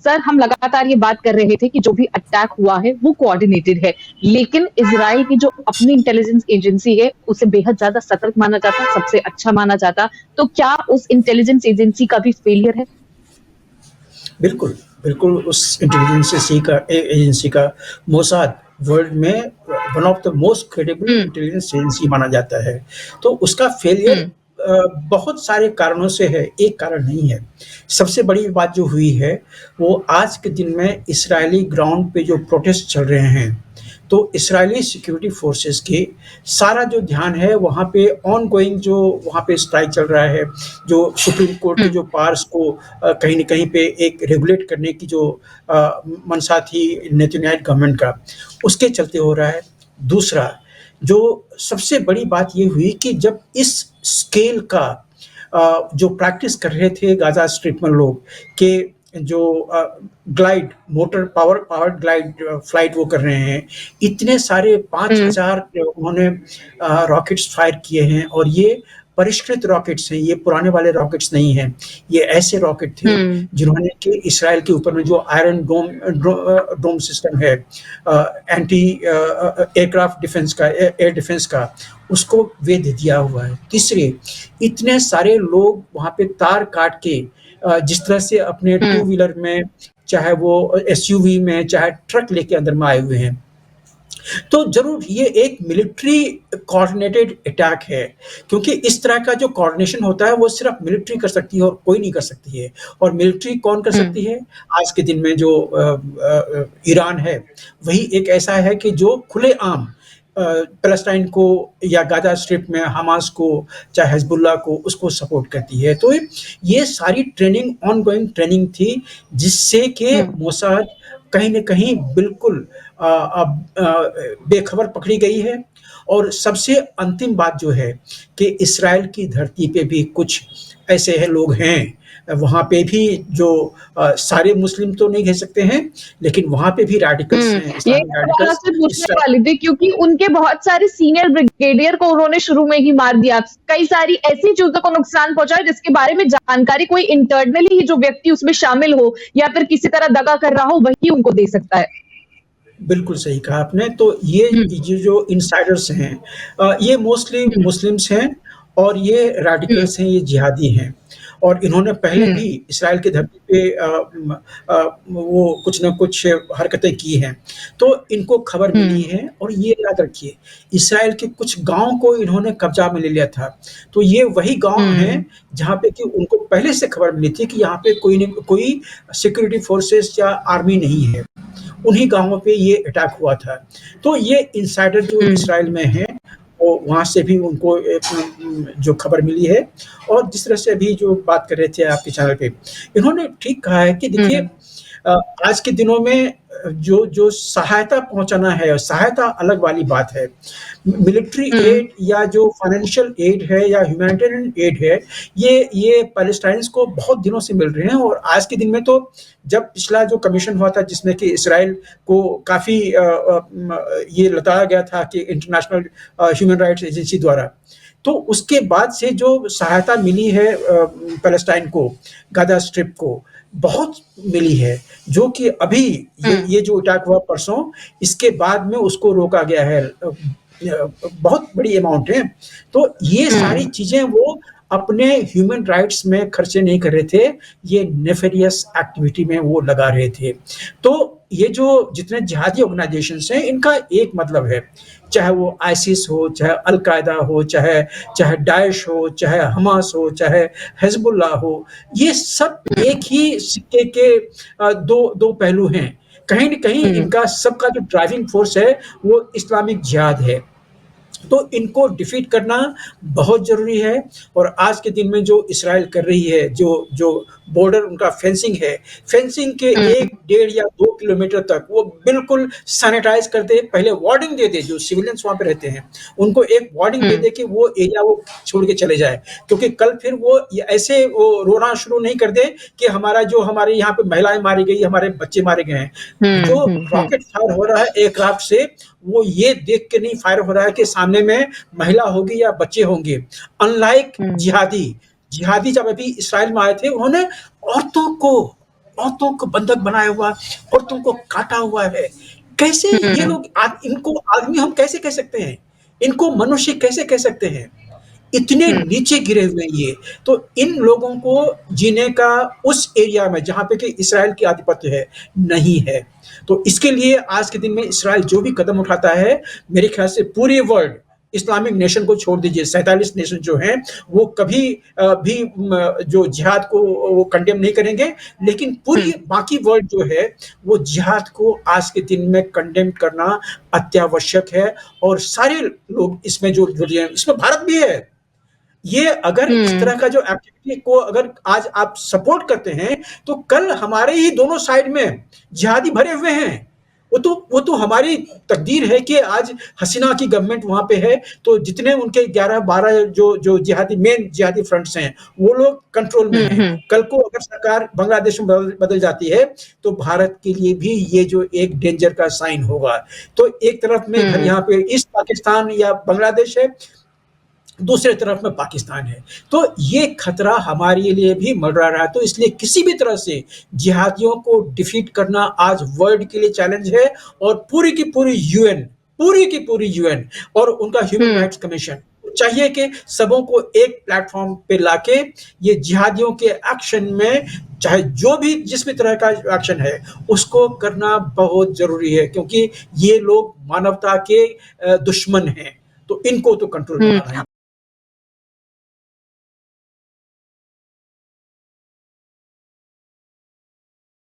Sir हम लगातार ये बात कर रहे थे कि जो भी अटैक हुआ है वो कोऑर्डिनेटेड है, लेकिन इजराइल की जो अपनी इंटेलिजेंस एजेंसी है उसे बेहद ज्यादा सतर्क माना जाता, सबसे अच्छा माना जाता। तो क्या उस इंटेलिजेंस एजेंसी का भी फेलियर है? बिल्कुल, बिल्कुल उस एजेंसी का मोसाद वर्ल्ड में one of the most credible hmm. Intelligence agency माना जाता है। तो उसका फेलियर हम्म। बहुत सारे कारणों से है, एक कारण नहीं है। सबसे बड़ी बात जो हुई है, वो आज के दिन में इस्राएली ग्राउंड पे जो प्रोटेस्ट चल रहे हैं, तो इस्राएली सिक्योरिटी फोर्सेस के सारा जो ध्यान है वहाँ पे ऑन गोइंग जो वहाँ पे स्ट्राइक चल रहा है, जो सुप्रीम कोर्ट के हम्म। जो पावर्स को कहीं न कहीं पे एक रेगुलेट करने की जो मंशा थी नेतन्याहू गवर्नमेंट का, उसके चलते हो रहा है। दूसरा, जो सबसे बड़ी बात ये हुई कि जब इस स्केल का जो प्रैक्टिस कर रहे थे गाज़ा स्ट्रिप में लोग कि जो glide motor powered glide flight वो कर रहे हैं, इतने सारे हम्म। 5000 उन्होंने रॉकेट्स फायर किए हैं और ये परिष्कृत रॉकेट्स हैं, ये पुराने वाले रॉकेट्स नहीं हैं। ये ऐसे रॉकेट थे हम्म। जिन्होंने कि इस्राएल के ऊपर में जो आयरन डोम सिस्टम है, एंटी एयरक्राफ्ट डिफेंस का, एयर डिफेंस का, उसको वेध दिया हुआ है। तीसरे, इतने सारे लोग वहाँ पे तार काट के जिस तरह से अपने टू हम्म। व्हीलर में, चाहे वो एसयूवी में, चाहे ट्रक लेके अंदर में आए हुए हैं। तो ज़रूर ये एक मिलिट्री कोऑर्डिनेटेड अटैक है, क्योंकि इस तरह का जो कोऑर्डिनेशन होता है वो सिर्फ़ मिलिट्री कर सकती है और कोई नहीं कर सकती है। और मिलिट्री कौन कर हम्म। सकती है? आज के दिन में जो ईरान है, वही एक ऐसा है कि जो खुलेआम पैलेस्टाइन को या गाज़ा स्ट्रिप में हमास को, चाहे हिज़्बुल्लाह को, उसको सपोर्ट करती है। तो ये सारी ट्रेनिंग ऑनगोइंग ट्रेनिंग थी, जिससे कि हम्म। मोसाद कहीं न कहीं बिल्कुल अब बेखबर पकड़ी गई है। और सबसे अंतिम बात जो है कि इस्राएल की धरती पे भी कुछ ऐसे हैं लोग हैं, वहाँ पे भी जो सारे मुस्लिम तो नहीं कह सकते हैं, लेकिन वहाँ पे भी रेडिकल्स हैं, यही इस्लामिक सवाल रेडिकल्स आपसे पूछने इसरा वाली थी, क्योंकि उनके बहुत सारे सीनियर ब्रिगेडियर को उन्होंने शुरू में ही मार दिया। कई सारी ऐसी चीज़ों को नुकसान पहुँचा है जिसके बारे में जानकारी कोई इंटरनली ही जो व्यक्ति उसमें शामिल हो या फिर किसी तरह दगा कर रहा हो, वही उनको दे सकता है। बिल्कुल सही कहा आपने। तो हुँ। ये जो इनसाइडर्स हैं, ये मोस्टली हुँ। मुस्लिम्स हैं और ये हुँ। रेडिकल्स हैं, ये जिहादी हैं। और इन्होंने पहले हुँ। भी इस्राएल की धरती पे वो कुछ न कुछ हरकतें की हैं। तो इनको खबर मिली हुँ। है और ये याद रखिए, इस्राएल के कुछ गाँव को इन्होंने कब्ज़ा में ले लिया था। तो ये वही गाँव हैं हुँ। जहाँ पे कि उनको पहले से खबर मिली थी कि यहाँ पे कोई सिक्योरिटी फोर्सेस या आर्मी नहीं है। उन्हीं गाँवों पे ये अटैक हुआ था। तो ये इनसाइडर जो हुँ। इस्राएल में हैं, वो वहाँ से भी उनको एक जो खबर मिली है। और जिस तरह से अभी जो बात कर रहे थे आपके चैनल पे, इन्होंने ठीक कहा है कि देखिए हुँ। आज के दिनों में जो जो सहायता पहुँचाना है, सहायता अलग वाली बात है। मिलिट्री हुँ। एड या जो फाइनेंशियल एड है या ह्यूमैनिटेरियन एड है, ये पैलेस्टाइन्स को बहुत दिनों से मिल रहे हैं। और आज के दिन में तो जब पिछला जो कमीशन हुआ था जिसमें कि इस्राएल को काफ़ी ये बताया गया था कि इंटरनेशनल ह्यूमन राइट्स एजेंसी द्वारा, तो उसके बाद से जो सहायता मिली है पैलेस्टाइन को, गाज़ा स्ट्रिप को, बहुत मिली है, जो कि अभी हुँ। ये जो अटैक हुआ परसों, इसके बाद में उसको रोका गया है। बहुत बड़ी अमाउंट है। तो ये सारी हुँ। चीज़ें वो अपने ह्यूमन राइट्स में खर्चे नहीं कर रहे थे, ये नेफेरियस एक्टिविटी में वो लगा रहे थे। तो ये जो जितने जिहादी ऑर्गेनाइज़ेशंस हैं, इनका एक मतलब है, चाहे वो आईसिस हो, चाहे अल-कायदा हो, चाहे चाहे दाइश हो, चाहे हमास हो, चाहे हिज़्बुल्लाह हो, ये सब एक ही सिक्के के दो पहलू हैं। कहीं न कहीं हुँ। इनका सबका जो ड्राइविंग फ़ोर्स है, वो इस्लामिक जिहाद है। तो इनको डिफीट करना बहुत ज़रूरी है। और आज के दिन में जो इस्राएल कर रही है, जो जो बॉर्डर उनका फेंसिंग है, फेंसिंग के हुँ। 1 डेढ़ या 2 किलोमीटर तक वो बिल्कुल सैनिटाइज़ कर दे, पहले वार्निंग दे दे जो सिविलियंस वहाँ पे रहते हैं, उनको एक वार्निंग दे हुँ। दे कि वो एरिया वो छोड़ के चले जाएँ। क्योंकि कल फिर वो ऐसे वो रोना शुरू नहीं कर दे कि हमारे यहाँ पे महिलाएँ मारी गई, हमारे बच्चे मारे गए हैं। हुँ। जो हुँ। हुँ। रॉकेट फायर हो रहा है एयरक्राफ्ट से, वो ये देख के नहीं फायर हो रहा है कि सामने में महिला होगी या बच्चे होंगे। अनलाइक हुँ। जिहादी जब अभी इस्राएल में आए थे, उन्होंने औरतों को औरतों को बंधक बनाया हुआ, औरतों को काटा हुआ है। कैसे ये हुँ, लोग इनको आदमी हम कैसे कह सकते हैं? इनको मनुष्य कैसे कह सकते हैं? इतने हुँ, नीचे गिरे हुए हैं ये। तो इन लोगों को जीने का उस एरिया में जहाँ पे कि इज़राइल की आधिपत्य है, नहीं है। तो इसके लिए आज के दिन में इज़राइल जो भी कदम उठाता है, मेरे ख़्याल से पूरे वर्ल्ड इस्लामिक नेशन को छोड़ दीजिए, 47 नेशन जो हैं, वो कभी भी जो जिहाद को वो कंडेम नहीं करेंगे, लेकिन हुँ, पूरी बाकी वर्ल्ड जो है, वो जिहाद को आज के दिन में कंडेम करना अत्यावश्यक है और सारे लोग इसमें जो जुड़े हैं, इसमें भारत भी है। ये अगर इस हुँ, तरह का जो एक्टिविटी को अगर आज आप सपोर्ट करते हैं, तो कल हमारे ही दोनों साइड में जिहादी भरे हुए हैं। वो तो हमारी तकदीर है कि आज हसीना की गवर्नमेंट वहाँ पे है, तो जितने उनके 11-12 जो जिहादी मेन जिहादी फ्रंट्स हैं, वो लोग कंट्रोल में हुँ, हैं। हुँ, कल को अगर सरकार बांग्लादेश में बदल जाती है, तो भारत के लिए भी ये जो एक डेंजर का साइन होगा। तो एक तरफ में इधर हुँ, यहाँ पे ईस्ट पाकिस्तान या बांग्लादेश है, दूसरे तरफ में पाकिस्तान है। तो ये खतरा हमारे लिए भी मंडरा रहा है। तो इसलिए किसी भी तरह से जिहादियों को डिफीट करना आज वर्ल्ड के लिए चैलेंज है और पूरी की पूरी यूएन और उनका ह्यूमन हुँ, राइट्स कमीशन चाहिए कि सबों को एक प्लेटफॉर्म पे लाके ये जिहादियों के एक्शन में चाहे जो भी जिस भी तरह का एक्शन है उसको करना बहुत जरूरी है, क्योंकि ये लोग मानवता के दुश्मन हैं। तो इनको तो कंट्रोल में हुँ। लाना ही